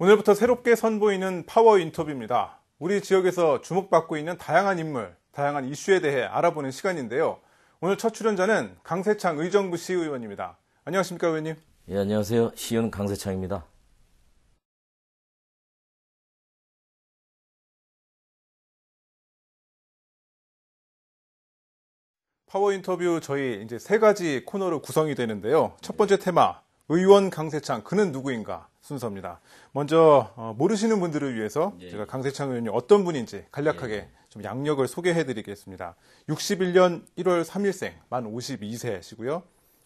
오늘부터 새롭게 선보이는 파워 인터뷰입니다. 우리 지역에서 주목받고 있는 다양한 인물, 다양한 이슈에 대해 알아보는 시간인데요. 오늘 첫 출연자는 강세창 의정부 시의원입니다. 안녕하십니까, 의원님? 예, 안녕하세요. 시의원 강세창입니다. 파워 인터뷰 저희 이제 세 가지 코너로 구성이 되는데요. 첫 번째 테마, 의원 강세창, 그는 누구인가 순서입니다. 먼저 모르시는 분들을 위해서 제가 강세창 의원이 어떤 분인지 간략하게 좀 양력을 소개해드리겠습니다. 61년 1월 3일생, 만 52세시고요.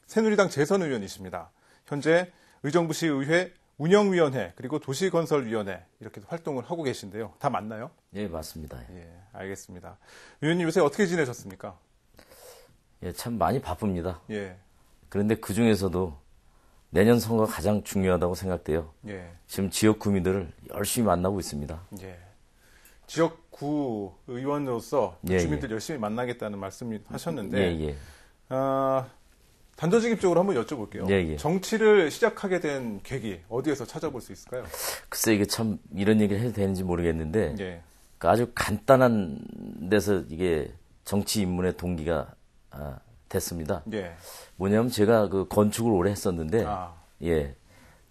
새누리당 재선 의원이십니다. 현재 의정부시의회 운영위원회 그리고 도시건설위원회 이렇게 활동을 하고 계신데요. 다 맞나요? 예, 맞습니다. 예, 알겠습니다. 의원님 요새 어떻게 지내셨습니까? 예, 참 많이 바쁩니다. 예. 그런데 그 중에서도 내년 선거가 가장 중요하다고 생각돼요. 예. 지금 지역 구민들을 열심히 만나고 있습니다. 예. 지역구 의원으로서 예, 주민들 열심히 만나겠다는 말씀을 하셨는데, 예, 예. 단도직입적으로 한번 여쭤볼게요. 예, 예. 정치를 시작하게 된 계기, 어디에서 찾아볼 수 있을까요? 글쎄 이게 참 이런 얘기를 해도 되는지 모르겠는데 예. 그러니까 아주 간단한 데서 이게 정치 입문의 동기가 됐습니다. 예. 뭐냐면 제가 그 건축을 오래 했었는데 예.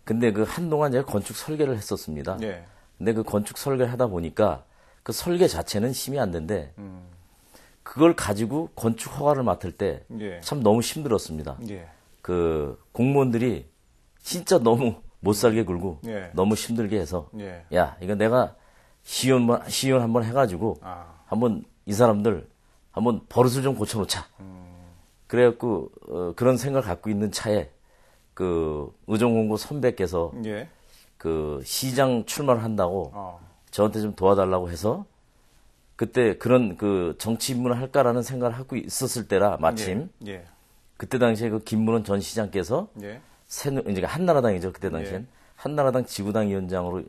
근데 그 한동안 제가 건축 설계를 했었습니다. 예. 근데 그 건축 설계를 하다 보니까 그 설계 자체는 힘이 안 된데 그걸 가지고 건축 허가를 맡을 때 참 예. 너무 힘들었습니다. 예. 그 공무원들이 진짜 너무 못 살게 굴고 예. 너무 힘들게 해서 예. 야, 이거 내가 시의원 한번 해가지고 한번 이 사람들 한번 버릇을 좀 고쳐놓자. 그래갖고 그런 생각을 갖고 있는 차에 그 의정공고 선배께서 예. 그 시장 출마를 한다고 저한테 좀 도와달라고 해서 그때 그런 그 정치 입문을 할까라는 생각을 하고 있었을 때라 마침 예. 예. 그때 당시에 그 김문원 전 시장께서 예. 이제 한나라당이죠. 그때 당시엔 예. 한나라당 지구당 위원장으로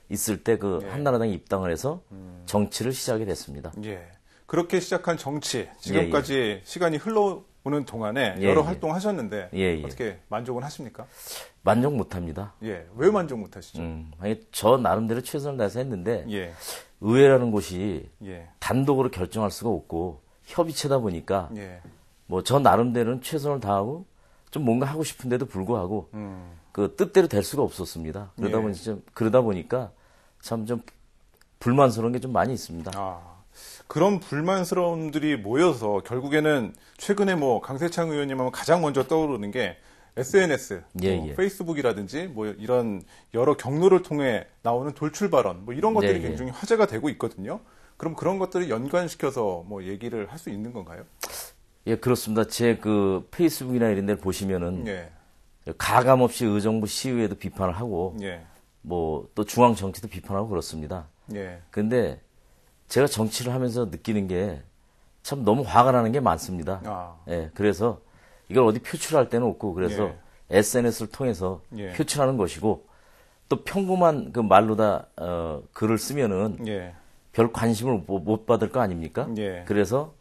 있을 때 그 예. 한나라당에 입당을 해서 정치를 시작이 됐습니다. 예. 그렇게 시작한 정치, 지금까지 시간이 흘러오는 동안에 예, 여러 예. 활동하셨는데 예, 예. 어떻게 만족은 하십니까? 만족 못합니다. 예. 왜 만족 못하시죠? 아니, 저 나름대로 최선을 다해서 했는데 예. 의회라는 곳이 예. 단독으로 결정할 수가 없고 협의체다 보니까 예. 뭐 저 나름대로는 최선을 다하고 좀 뭔가 하고 싶은데도 불구하고 그 뜻대로 될 수가 없었습니다. 그러다 보니까 참 좀 불만스러운 게 좀 많이 있습니다. 그런 불만스러움들이 모여서 결국에는 최근에 뭐 강세창 의원님 하면 가장 먼저 떠오르는 게 SNS, 예. 페이스북이라든지 뭐 이런 여러 경로를 통해 나오는 돌출 발언, 뭐 이런 것들이 굉장히 화제가 되고 있거든요. 그럼 그런 것들을 연관시켜서 뭐 얘기를 할 수 있는 건가요? 예, 그렇습니다. 제 그 페이스북이나 이런 데를 보시면은 예. 가감 없이 의정부 시의회도 비판을 하고 예. 뭐 또 중앙 정치도 비판하고 그렇습니다. 예. 근데 제가 정치를 하면서 느끼는 게 참 너무 화가 나는 게 많습니다. 예, 그래서 이걸 어디 표출할 데는 없고 그래서 SNS를 통해서 표출하는 것이고 또 평범한 그 말로다 글을 쓰면은 별 관심을 못 받을 거 아닙니까? 그래서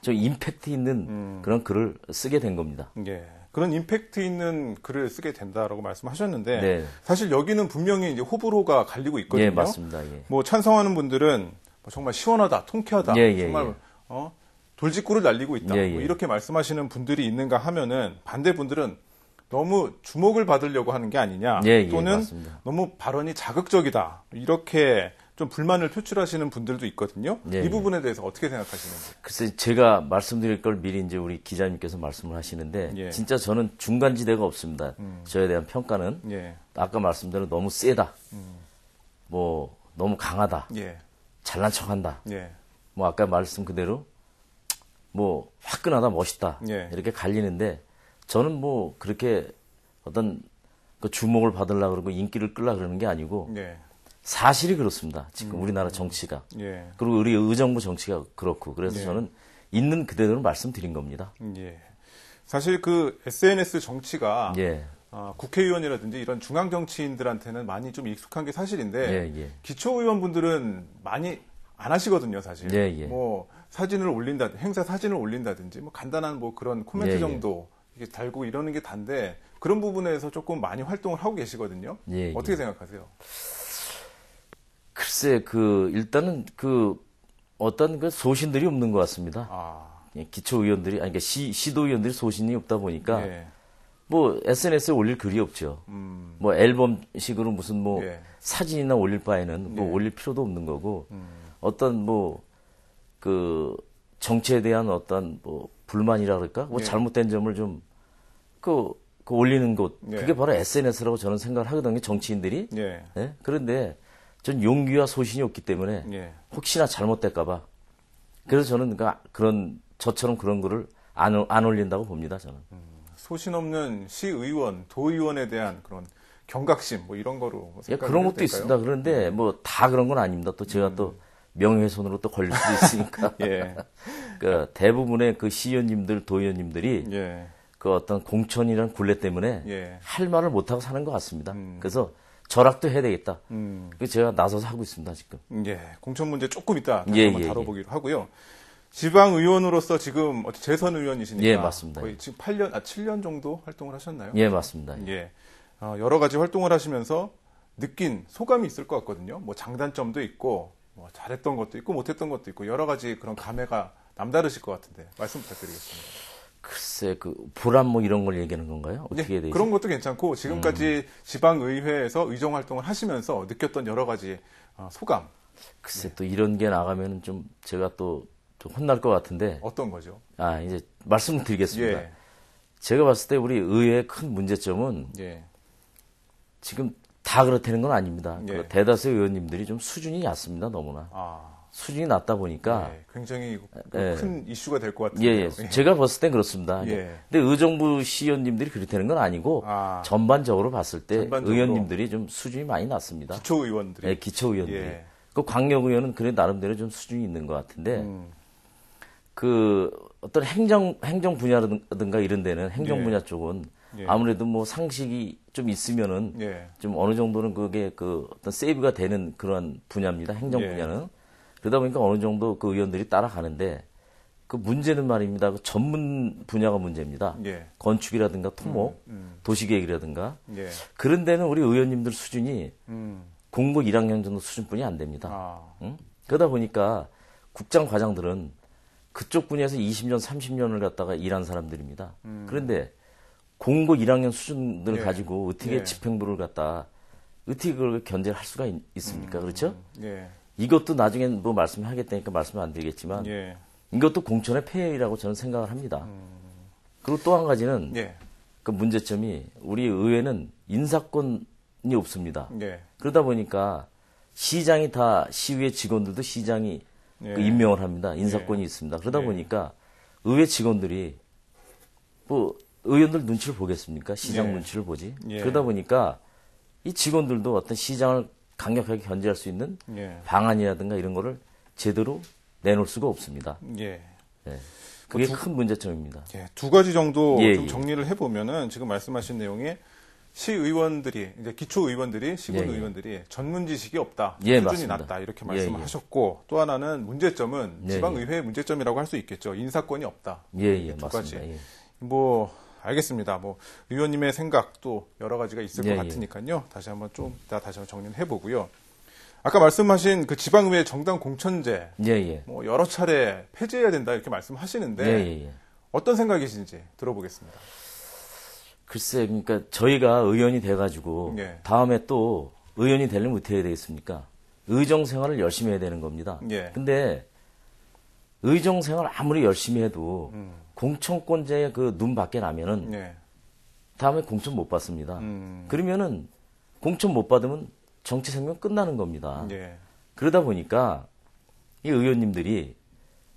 좀 임팩트 있는 그런 글을 쓰게 된 겁니다. 그런 임팩트 있는 글을 쓰게 된다라고 말씀하셨는데 네. 사실 여기는 분명히 이제 호불호가 갈리고 있거든요. 예, 맞습니다. 예. 뭐 찬성하는 분들은 정말 시원하다, 통쾌하다, 정말 돌직구를 날리고 있다. 뭐 이렇게 말씀하시는 분들이 있는가 하면은 반대 분들은 너무 주목을 받으려고 하는 게 아니냐, 또는 너무 발언이 자극적이다 이렇게 좀 불만을 표출하시는 분들도 있거든요. 이 부분에 대해서 어떻게 생각하시는지. 글쎄 제가 말씀드릴 걸 미리 이제 우리 기자님께서 말씀을 하시는데 진짜 저는 중간지대가 없습니다. 저에 대한 평가는 아까 말씀대로 너무 세다, 뭐 너무 강하다, 잘난 척한다, 뭐 아까 말씀 그대로 뭐 화끈하다, 멋있다 이렇게 갈리는데 저는 뭐 그렇게 어떤 그 주목을 받으려고 그러고 인기를 끌려고 그러는 게 아니고 사실이 그렇습니다. 지금 우리나라 정치가. 그리고 우리 의정부 정치가 그렇고. 그래서 저는 있는 그대로 말씀드린 겁니다. 사실 그 SNS 정치가 국회의원이라든지 이런 중앙 정치인들한테는 많이 좀 익숙한 게 사실인데 기초의원분들은 많이 안 하시거든요, 사실. 뭐 사진을 올린다, 행사 사진을 올린다든지 뭐 간단한 뭐 그런 코멘트 정도 이게 달고 이러는 게 단데 그런 부분에서 조금 많이 활동을 하고 계시거든요. 어떻게 생각하세요? 글쎄, 일단은 어떤 소신들이 없는 것 같습니다. 기초의원들이, 아니, 그러니까 시도의원들이 소신이 없다 보니까, 예. 뭐, SNS에 올릴 글이 없죠. 뭐, 앨범식으로 무슨 예. 사진이나 올릴 바에는 뭐 올릴 필요도 없는 거고, 어떤 정치에 대한 어떤 불만이라 그럴까? 뭐 잘못된 점을 좀, 올리는 곳. 그게 바로 SNS라고 저는 생각을 하거든요, 정치인들이. 예. 그런데 전 용기와 소신이 없기 때문에 혹시나 잘못될까봐. 그래서 저는 저처럼 그런 거를 안 올린다고 봅니다, 저는. 소신 없는 시의원, 도의원에 대한 그런 경각심, 뭐 이런 거로. 그런 것도 될까요? 있습니다. 그런데 뭐 다 그런 건 아닙니다. 또 제가 또 명예훼손으로 또 걸릴 수도 있으니까. 예. 대부분의 시의원님들, 도의원님들이 어떤 공천이라는 굴레 때문에 할 말을 못하고 사는 것 같습니다. 그래서 절약도 해야 되겠다. 제가 나서서 하고 있습니다, 지금. 예. 공천 문제 조금 이따 한번 다뤄보기로 하고요. 지방의원으로서 지금 재선 의원이시니까. 예, 맞습니다. 거의 지금 7년 정도 활동을 하셨나요? 예, 맞습니다. 예. 여러 가지 활동을 하시면서 느낀 소감이 있을 것 같거든요. 뭐 장단점도 있고, 뭐 잘했던 것도 있고, 못했던 것도 있고, 여러 가지 그런 감회가 남다르실 것 같은데, 말씀 부탁드리겠습니다. 글쎄, 보람 뭐 이런 걸 얘기하는 건가요? 어떻게 해야 되지? 그런 것도 괜찮고, 지금까지 지방의회에서 의정 활동을 하시면서 느꼈던 여러 가지 소감. 글쎄, 또 이런 게 나가면 좀 제가 또 혼날 것 같은데. 어떤 거죠? 이제 말씀을 드리겠습니다. 예. 제가 봤을 때 우리 의회의 큰 문제점은 지금 다 그렇다는 건 아닙니다. 대다수의 의원님들이 좀 수준이 낮습니다, 너무나. 수준이 낮다 보니까. 굉장히 큰 이슈가 될 것 같은데요. 예. 제가 봤을 땐 그렇습니다. 근데 의정부 시의원님들이 그렇다는 건 아니고 전반적으로 봤을 때 의원님들이 좀 수준이 많이 낮습니다. 기초의원들이. 네, 기초의원들이. 광역의원은 그래 나름대로 좀 수준이 있는 것 같은데 어떤 행정 분야라든가 이런 데는 행정 분야 쪽은 아무래도 뭐 상식이 좀 있으면은 좀 어느 정도는 그게 어떤 세이브가 되는 그런 분야입니다. 행정 분야는. 그러다 보니까 어느 정도 의원들이 따라가는데 문제는 말입니다. 전문 분야가 문제입니다. 건축이라든가 토목, 도시계획이라든가 그런 데는 우리 의원님들 수준이 공고 1학년 정도 수준뿐이 안 됩니다. 그러다 보니까 국장 과장들은 그쪽 분야에서 20년, 30년을 갖다가 일한 사람들입니다. 그런데 공고 1학년 수준들을 가지고 어떻게 집행부를 어떻게 그걸 견제를 할 수가 있습니까? 그렇죠? 이것도 나중에 뭐 말씀하겠다니까 말씀 안 드리겠지만 이것도 공천의 폐해라고 저는 생각을 합니다. 그리고 또 한 가지는 문제점이 우리 의회는 인사권이 없습니다. 그러다 보니까 시장이 다 시의회 직원들도 시장이 임명을 합니다. 인사권이 있습니다. 그러다 보니까 의회 직원들이 의원들 눈치를 보겠습니까? 시장 눈치를 보지. 그러다 보니까 이 직원들도 어떤 시장을 강력하게 견제할 수 있는 방안이라든가 이런 거를 제대로 내놓을 수가 없습니다. 그게 큰 문제점입니다. 두 가지 정도 좀 정리를 해보면은 지금 말씀하신 내용에 시의원들이 이제 기초의원들이 시군 의원들이 전문 지식이 없다, 수준이 맞습니다. 낮다 이렇게 말씀을 하셨고 또 하나는 문제점은 지방의회의 문제점이라고 할 수 있겠죠. 인사권이 없다. 두 가지. 뭐 알겠습니다. 뭐 의원님의 생각도 여러 가지가 있을 것 같으니까요. 다시 한번 정리를 해보고요. 아까 말씀하신 지방의회 정당 공천제 뭐 여러 차례 폐지해야 된다 이렇게 말씀하시는데 어떤 생각이신지 들어보겠습니다. 글쎄, 그러니까 저희가 의원이 돼가지고 다음에 또 의원이 되려면 어떻게 해야 되겠습니까? 의정 생활을 열심히 해야 되는 겁니다. 근데 의정 생활 아무리 열심히 해도 공천권자의 눈 밖에 나면은 다음에 공천 못 받습니다. 그러면은 공천 못 받으면 정치 생명 끝나는 겁니다. 그러다 보니까 이 의원님들이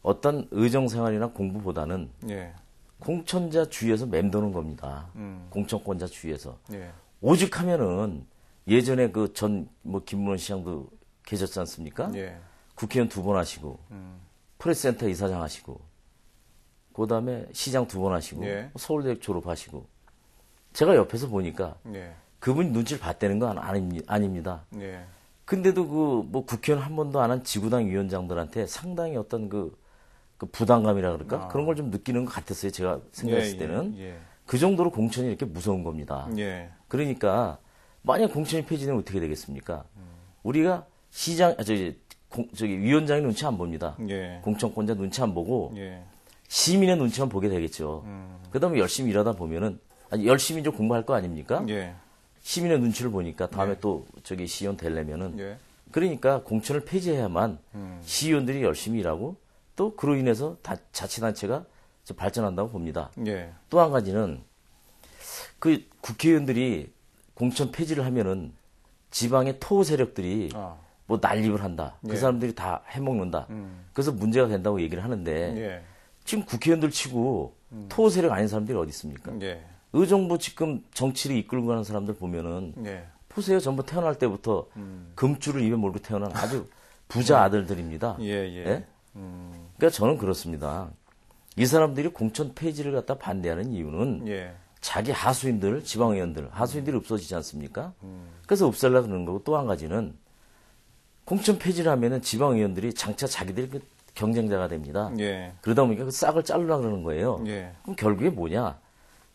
어떤 의정 생활이나 공부보다는 공천자 주위에서 맴도는 겁니다. 공천권자 주위에서. 오죽하면은 예전에 김문원 시장도 계셨지 않습니까? 국회의원 2번 하시고, 프레스센터 이사장 하시고, 그 다음에 시장 2번 하시고, 서울대학 졸업하시고. 제가 옆에서 보니까 그분이 눈치를 봤다는 건 아닙니다. 근데도 국회의원 한 번도 안 한 지구당 위원장들한테 상당히 어떤 부담감이라 그럴까? 그런 걸 좀 느끼는 것 같았어요. 제가 생각했을 때는. 그 정도로 공천이 이렇게 무서운 겁니다. 그러니까 만약 공천이 폐지되면 어떻게 되겠습니까? 우리가 위원장이 눈치 안 봅니다. 예. 공천권자 눈치 안 보고 예. 시민의 눈치만 보게 되겠죠. 그다음에 열심히 일하다 보면은 열심히 좀 공부할 거 아닙니까? 예. 시민의 눈치를 보니까 다음에 예. 또 시의원 되려면은 예. 그러니까 공천을 폐지해야만 시의원들이 열심히 일하고 또 그로 인해서 자치단체가 발전한다고 봅니다. 예. 또 한 가지는 그 국회의원들이 공천 폐지를 하면은 지방의 토 세력들이 뭐 난립을 한다. 예. 그 사람들이 다 해먹는다. 그래서 문제가 된다고 얘기를 하는데 예. 지금 국회의원들 치고 토 세력 아닌 사람들이 어디 있습니까? 예. 의정부 지금 정치를 이끌고 가는 사람들 보면은 예. 보세요. 전부 태어날 때부터 금줄을 입에 몰고 태어난 아주 부자 아들들입니다. 예. 예. 예? 그러니까 저는 그렇습니다. 이 사람들이 공천 폐지를 갖다 반대하는 이유는 예. 자기 하수인들, 지방의원들, 하수인들이 없어지지 않습니까? 그래서 없애려고 그러는 거고 또 한 가지는 공천 폐지를 하면은 지방의원들이 장차 자기들이 그 경쟁자가 됩니다. 예. 그러다 보니까 그 싹을 자르려고 그러는 거예요. 예. 그럼 결국에 뭐냐?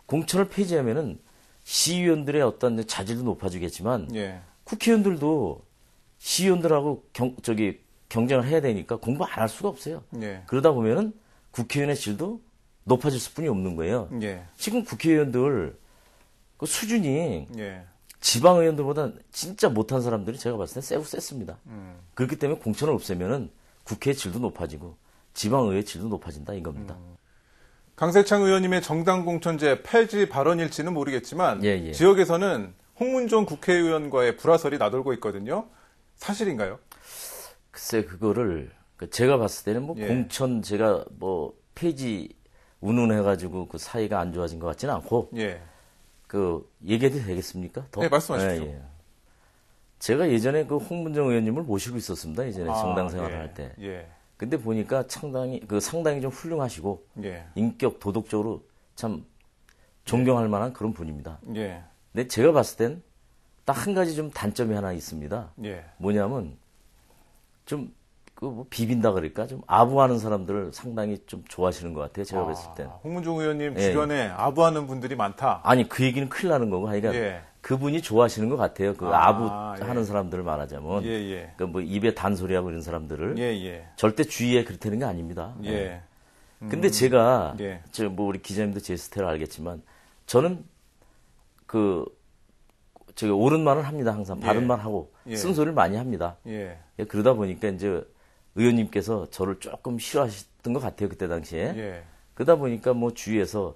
공천을 폐지하면은 시의원들의 어떤 자질도 높아지겠지만 예. 국회의원들도 시의원들하고 경쟁을 해야 되니까 공부 안 할 수가 없어요. 예. 그러다 보면은 국회의원의 질도 높아질 수뿐이 없는 거예요. 예. 지금 국회의원들 그 수준이 예. 지방의원들보다 진짜 못한 사람들이 제가 봤을 때 세고 셌습니다. 그렇기 때문에 공천을 없애면은 국회의 질도 높아지고 지방의회 질도 높아진다 이겁니다. 강세창 의원님의 정당 공천제 폐지 발언일지는 모르겠지만 예, 예. 지역에서는 홍문종 국회의원과의 불화설이 나돌고 있거든요. 사실인가요? 글쎄 그거를 제가 봤을 때는 뭐 예. 공천 제가 뭐 폐지 운운해가지고 그 사이가 안 좋아진 것 같지는 않고 예. 그 얘기해도 되겠습니까? 더? 네, 말씀하십시오. 예, 예. 제가 예전에 그 홍문정 의원님을 모시고 있었습니다. 예전에 정당 생활을 예. 할 때. 예. 근데 보니까 상당히 좀 훌륭하시고 예. 인격 도덕적으로 참 존경할 만한 그런 분입니다. 예. 근데 제가 봤을 땐 딱 한 가지 좀 단점이 하나 있습니다. 예. 뭐냐면 좀 그 뭐 비빈다 그럴까 좀 아부하는 사람들을 상당히 좀 좋아하시는 것 같아요. 제가 봤을 땐. 홍문종 의원님 예. 주변에 아부하는 분들이 많다. 아니 그 얘기는 큰일 나는 거고 하여간 예. 그분이 좋아하시는 것 같아요. 그 아부하는 예. 사람들을 말하자면 예, 예. 그 뭐 입에 단소리하고 이런 사람들을 예, 예. 절대 주의해 그렇다는 게 아닙니다. 예. 근데 제가 예. 저 뭐 우리 기자님도 제 스타일을 알겠지만 저는 옳은 말을 합니다. 항상 바른 예. 말 하고 예. 쓴소리를 많이 합니다. 예. 예, 그러다 보니까 이제 의원님께서 저를 조금 싫어하셨던 것 같아요. 그때 당시에. 예. 그러다 보니까 뭐 주위에서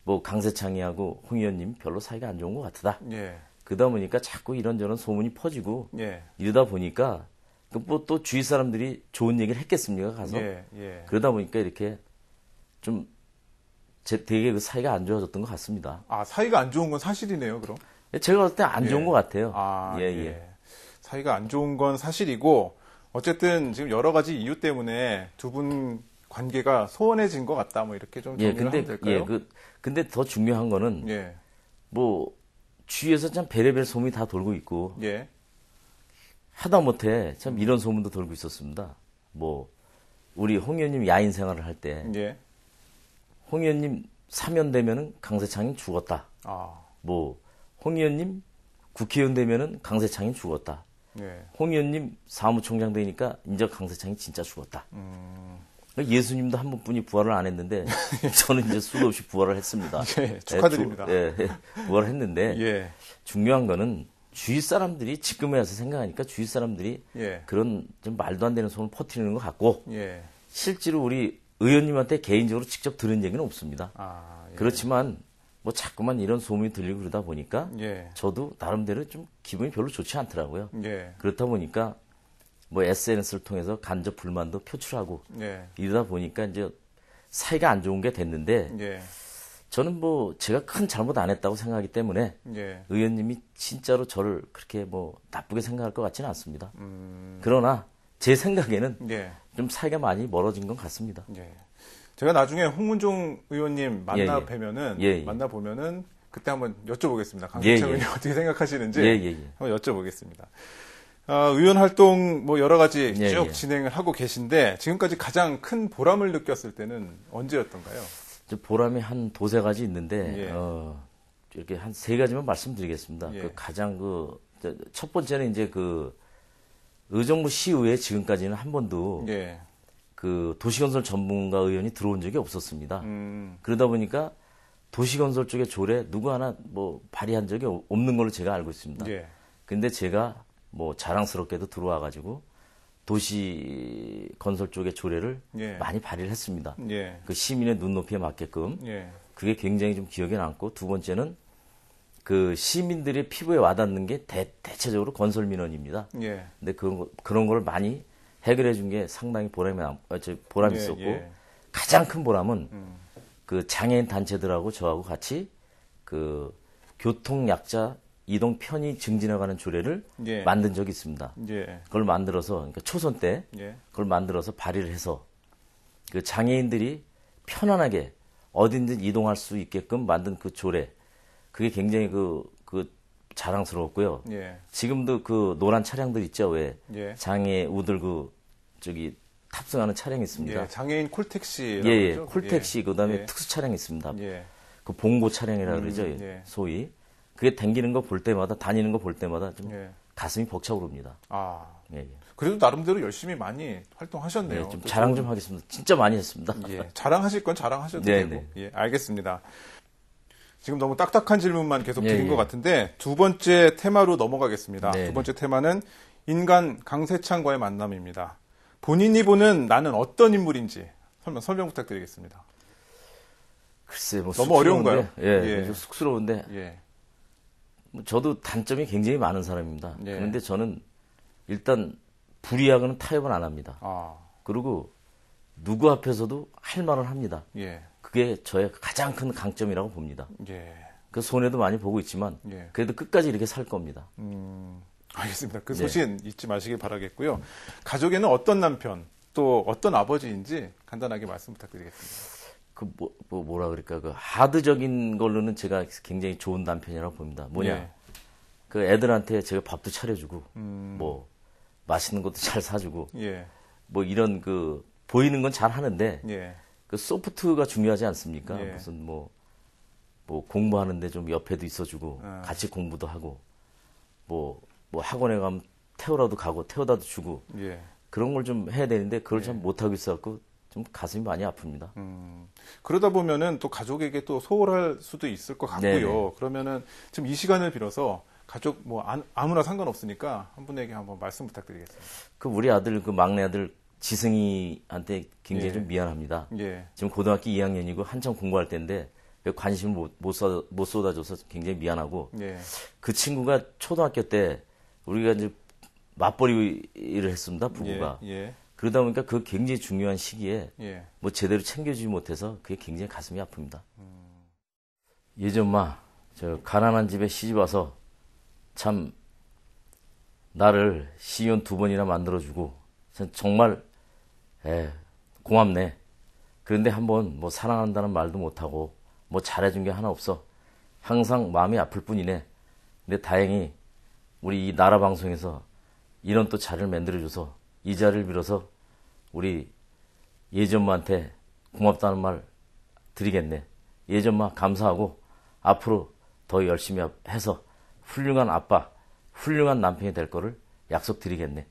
뭐 강세창이하고 홍 의원님 별로 사이가 안 좋은 것 같다. 예. 그러다 보니까 자꾸 이런저런 소문이 퍼지고 예. 이러다 보니까 뭐 또 주위 사람들이 좋은 얘기를 했겠습니까 가서. 예. 예. 그러다 보니까 이렇게 좀 되게 그 사이가 안 좋아졌던 것 같습니다. 사이가 안 좋은 건 사실이네요, 그럼. 제가 봤을 때 안 좋은 예. 것 같아요. 예. 사이가 안 좋은 건 사실이고, 어쨌든 지금 여러 가지 이유 때문에 두 분 관계가 소원해진 것 같다, 뭐 이렇게 좀 정리를 하면 될까요? 근데 더 중요한 거는, 예. 뭐, 주위에서 참 별의별 소문이 다 돌고 있고, 예. 하다못해 참 이런 소문도 돌고 있었습니다. 뭐, 우리 홍 의원님 야인 생활을 할 때, 예. 홍 의원님 사면 되면은 강세창이 죽었다. 뭐, 홍 의원님 국회의원 되면은 강세창이 죽었다. 예. 홍 의원님 사무총장 되니까 이제 강세창이 진짜 죽었다. 예수님도 한 번뿐이 부활을 안 했는데 저는 이제 수도 없이 부활을 했습니다. 예, 축하드립니다. 부활을 했는데 예. 중요한 거는 주위 사람들이 지금에 와서 생각하니까 주위 사람들이 예. 그런 좀 말도 안 되는 소문을 퍼뜨리는 것 같고 예. 실제로 우리 의원님한테 개인적으로 직접 들은 얘기는 없습니다. 예. 그렇지만 뭐 자꾸만 이런 소문이 들리고 그러다 보니까 예. 저도 나름대로 좀 기분이 별로 좋지 않더라고요. 예. 그렇다 보니까 뭐 SNS를 통해서 간접 불만도 표출하고 예. 이러다 보니까 이제 사이가 안 좋은 게 됐는데 예. 저는 뭐 제가 큰 잘못 안 했다고 생각하기 때문에 예. 의원님이 진짜로 저를 그렇게 뭐 나쁘게 생각할 것 같지는 않습니다. 그러나 제 생각에는 예. 좀 사이가 많이 멀어진 것 같습니다. 예. 제가 나중에 홍문종 의원님 만나 예. 뵈면은 예. 만나 보면은 그때 한번 여쭤보겠습니다. 강세창 예. 의원님 어떻게 생각하시는지 예. 한번 여쭤보겠습니다. 의원 활동 뭐 여러 가지 예. 쭉 진행을 하고 계신데 지금까지 가장 큰 보람을 느꼈을 때는 언제였던가요? 보람이 한 두세 가지 있는데 예. 이렇게 한 세 가지만 말씀드리겠습니다. 예. 그 가장 첫 번째는 이제 의정부 시의회 지금까지는 한 번도 예. 그 도시건설 전문가 의원이 들어온 적이 없었습니다. 그러다 보니까 도시건설 쪽의 조례 누구 하나 뭐 발의한 적이 없는 걸로 제가 알고 있습니다. 예. 근데 제가 뭐 자랑스럽게도 들어와가지고 도시건설 쪽의 조례를 예. 많이 발의를 했습니다. 예. 그 시민의 눈높이에 맞게끔. 예. 그게 굉장히 좀 기억에 남고, 두 번째는 그 시민들의 피부에 와닿는 게 대체적으로 건설 민원입니다. 예. 근데 그런 걸 많이 해결해 준 게 상당히 보람이 예. 있었고, 예. 가장 큰 보람은 그 장애인 단체들하고 저하고 같이 그 교통약자 이동 편의 증진해가는 조례를 예. 만든 적이 있습니다. 예. 그걸 만들어서, 그러니까 초선 때 예. 그걸 만들어서 발의를 해서 그 장애인들이 편안하게 어딘든 이동할 수 있게끔 만든 그 조례, 그게 굉장히 그 자랑스러웠고요. 예. 지금도 그 노란 차량들 있죠, 왜 예. 장애우들 저기 탑승하는 차량이 있습니다. 예. 장애인 콜택시. 예, 콜택시, 예. 그다음에 예. 특수 차량이 있습니다. 예. 그 봉고 차량이라 그러죠, 예. 소위. 그게 다니는 거 볼 때마다 좀 예. 가슴이 벅차오릅니다. 아. 예, 예. 그래도 나름대로 열심히 많이 활동하셨네요. 네, 좀 자랑 좀 하겠습니다. 진짜 많이 했습니다. 예. 자랑하실 건 자랑하셔도 네, 되고. 네. 예, 알겠습니다. 지금 너무 딱딱한 질문만 계속 예, 드린 예. 것 같은데 두 번째 테마로 넘어가겠습니다. 네, 두 번째 테마는 인간 강세찬과의 만남입니다. 본인이 보는 나는 어떤 인물인지 설명 부탁드리겠습니다. 글쎄, 뭐 너무 어려운가요? 예, 좀 쑥스러운데 예. 뭐 저도 단점이 굉장히 많은 사람입니다. 예. 그런데 저는 일단 불이하고는 타협은 안 합니다. 아. 그리고 누구 앞에서도 할 말을 합니다. 예. 그게 저의 가장 큰 강점이라고 봅니다. 예. 그 손해도 많이 보고 있지만 예. 그래도 끝까지 이렇게 살 겁니다. 알겠습니다. 그 네. 소신 잊지 마시길 바라겠고요. 가족에는 어떤 남편, 또 어떤 아버지인지 간단하게 말씀 부탁드리겠습니다. 뭐라 그럴까, 그 하드적인 걸로는 제가 굉장히 좋은 남편이라고 봅니다. 뭐냐, 예. 그 애들한테 제가 밥도 차려주고, 뭐 맛있는 것도 잘 사주고, 예. 뭐 이런 그 보이는 건 잘 하는데, 예. 그 소프트가 중요하지 않습니까? 예. 무슨 뭐 공부하는데 좀 옆에도 있어주고, 아. 같이 공부도 하고, 뭐 학원에 가면 태워라도 가고, 태워다도 주고, 예. 그런 걸 좀 해야 되는데, 그걸 참 못하고 있어갖고, 좀 가슴이 많이 아픕니다. 그러다 보면은 또 가족에게 또 소홀할 수도 있을 것 같고요. 네네. 그러면은 지금 이 시간을 빌어서 가족 뭐 아무나 상관없으니까 한 분에게 한번 말씀 부탁드리겠습니다. 그 우리 아들, 그 막내 아들 지승이한테 굉장히 예. 좀 미안합니다. 예. 지금 고등학교 2학년이고 한참 공부할 때인데 왜 관심을 못 쏟아줘서 굉장히 미안하고, 예. 그 친구가 초등학교 때 우리가 이제 맞벌이를 했습니다, 부부가. 예. 예. 그러다 보니까 그 굉장히 중요한 시기에 예. 뭐 제대로 챙겨주지 못해서 그게 굉장히 가슴이 아픕니다. 예전마 저 가난한 집에 시집 와서 참 나를 시연 2번이나 만들어주고 정말 고맙네. 그런데 한번 뭐 사랑한다는 말도 못하고 뭐 잘해준 게 하나 없어. 항상 마음이 아플 뿐이네. 근데 다행히 우리 이 나라 방송에서 이런 또 자리를 만들어줘서 이 자리를 빌어서 우리 예전마한테 고맙다는 말 드리겠네. 예전마 감사하고 앞으로 더 열심히 해서 훌륭한 아빠, 훌륭한 남편이 될 거를 약속드리겠네.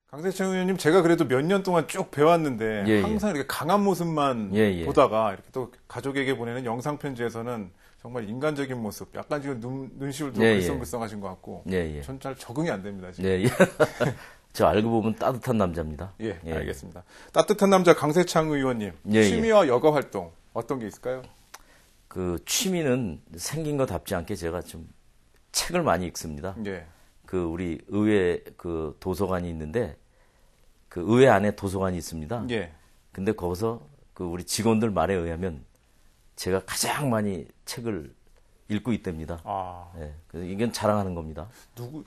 강세찬 의원님, 제가 그래도 몇 년 동안 쭉 배웠는데 예, 항상 이렇게 강한 모습만 보다가 이렇게 또 가족에게 보내는 영상 편지에서는 정말 인간적인 모습, 약간 지금 눈시울도 글썽글썽하신 것 같고, 전 잘 적응이 안 됩니다. 지금. 예, 예. 저 알고 보면 따뜻한 남자입니다. 예, 알겠습니다. 따뜻한 남자 강세찬 의원님, 취미와 여가 활동 어떤 게 있을까요? 그 취미는 생긴 것답지 않게 제가 좀 책을 많이 읽습니다. 예. 그 우리 의회 그 도서관이 있는데 그 의회 안에 도서관이 있습니다. 예. 근데 거기서 그 우리 직원들 말에 의하면 제가 가장 많이 책을 읽고 있답니다. 아. 예. 그래서 이건 자랑하는 겁니다.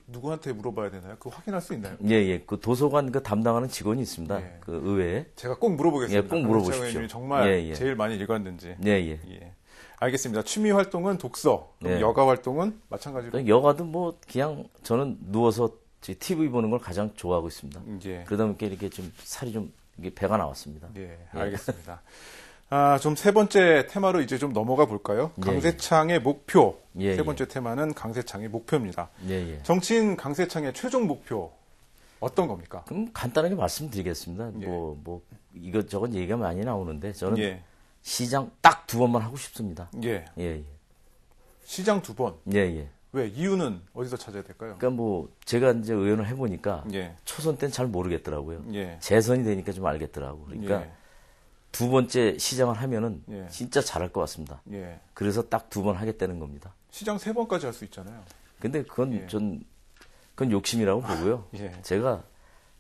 누구한테 물어봐야 되나요? 그거 확인할 수 있나요? 예, 예. 그 도서관 그 담당하는 직원이 있습니다. 예. 그 의회에. 제가 꼭 물어보겠습니다. 예, 꼭 물어보십시오. 의원님이 정말 제일 많이 읽었는지. 예, 예. 예. 알겠습니다. 취미 활동은 독서, 그럼 여가 활동은 마찬가지로. 여가도 뭐 그냥 저는 누워서 TV 보는 걸 가장 좋아하고 있습니다. 예. 그러다 보니까 이렇게 좀 살이 좀 이게 배가 나왔습니다. 예, 알겠습니다. 좀 세 번째 테마로 이제 좀 넘어가 볼까요? 강세창의 목표. 세 번째 테마는 강세창의 목표입니다. 정치인 강세창의 최종 목표 어떤 겁니까? 그럼 간단하게 말씀드리겠습니다. 뭐 이것저것 얘기가 많이 나오는데 저는 시장 딱 2번만 하고 싶습니다. 시장 2번. 왜? 이유는 어디서 찾아야 될까요? 그러니까 뭐 제가 이제 의원을 해보니까 초선 때는 잘 모르겠더라고요. 재선이 되니까 좀 알겠더라고. 그러니까 2번째 시장을 하면은 진짜 잘할 것 같습니다. 그래서 딱 2번 하겠다는 겁니다. 시장 3번까지 할 수 있잖아요. 근데 그건 그건 욕심이라고 보고요. 제가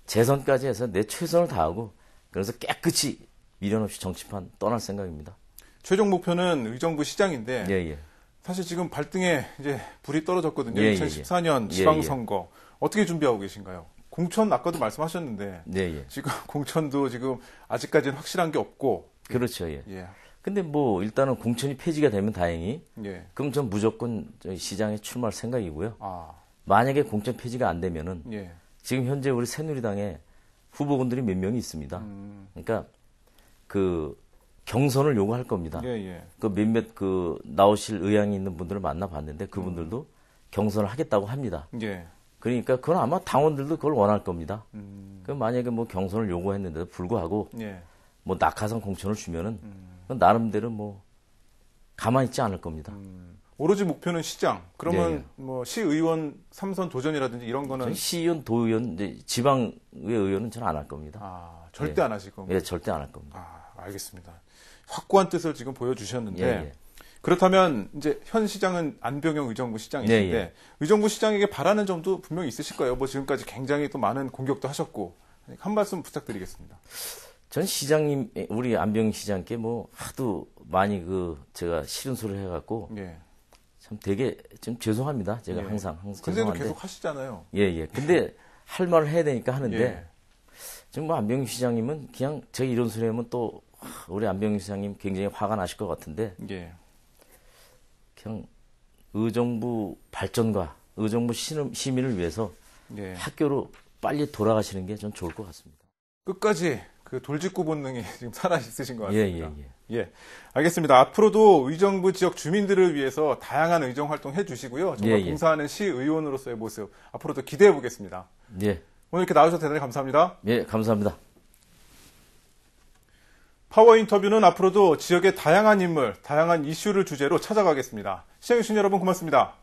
재선까지 해서 내 최선을 다하고 그래서 깨끗이 미련 없이 정치판 떠날 생각입니다. 최종 목표는 의정부 시장인데 사실 지금 발등에 이제 불이 떨어졌거든요. 2014년 지방선거 어떻게 준비하고 계신가요? 공천 아까도 말씀하셨는데 지금 공천도 지금 아직까지는 확실한 게 없고 그렇죠. 근데 뭐 일단은 공천이 폐지가 되면 다행히 그럼 전 무조건 시장에 출마할 생각이고요. 만약에 공천 폐지가 안 되면은 지금 현재 우리 새누리당에 후보군들이 몇 명이 있습니다. 그러니까 그 경선을 요구할 겁니다. 그 몇몇 그 나오실 의향이 있는 분들을 만나봤는데 그분들도 경선을 하겠다고 합니다. 그러니까 그건 아마 당원들도 그걸 원할 겁니다. 그 만약에 뭐 경선을 요구했는데도 불구하고 뭐 낙하산 공천을 주면은 나름대로 뭐 가만히 있지 않을 겁니다. 오로지 목표는 시장. 그러면 뭐 시의원 3선 도전이라든지 이런 거는 시의원, 도의원, 지방의 의원은 저는 안 할 겁니다. 절대 안 하실 겁니다. 절대 안 할 겁니다. 알겠습니다. 확고한 뜻을 지금 보여주셨는데 그렇다면 이제 현 시장은 안병영 의정부 시장이신데 의정부 시장에게 바라는 점도 분명히 있으실 거예요. 뭐 지금까지 굉장히 또 많은 공격도 하셨고 한 말씀 부탁드리겠습니다. 전 시장님, 우리 안병영 시장께 뭐 하도 많이 제가 싫은 소리를 해갖고 참 되게 좀 죄송합니다. 제가 항상 근데도 죄송한데. 계속 하시잖아요. 근데 할 말을 해야 되니까 하는데 지금 뭐 안병영 시장님은 그냥 제가 이런 소리 하면 또 우리 안병영 시장님 굉장히 화가 나실 것 같은데 그냥 의정부 발전과 의정부 시민을 위해서 학교로 빨리 돌아가시는 게 전 좋을 것 같습니다. 끝까지 그 돌직구 본능이 지금 살아있으신 것 같습니다. 알겠습니다. 앞으로도 의정부 지역 주민들을 위해서 다양한 의정 활동 해주시고요. 정말 봉사하는 시의원으로서의 모습 앞으로도 기대해 보겠습니다. 오늘 이렇게 나와주셔서 대단히 감사합니다. 감사합니다. 파워 인터뷰는 앞으로도 지역의 다양한 인물, 다양한 이슈를 주제로 찾아가겠습니다. 시청해주신 여러분 고맙습니다.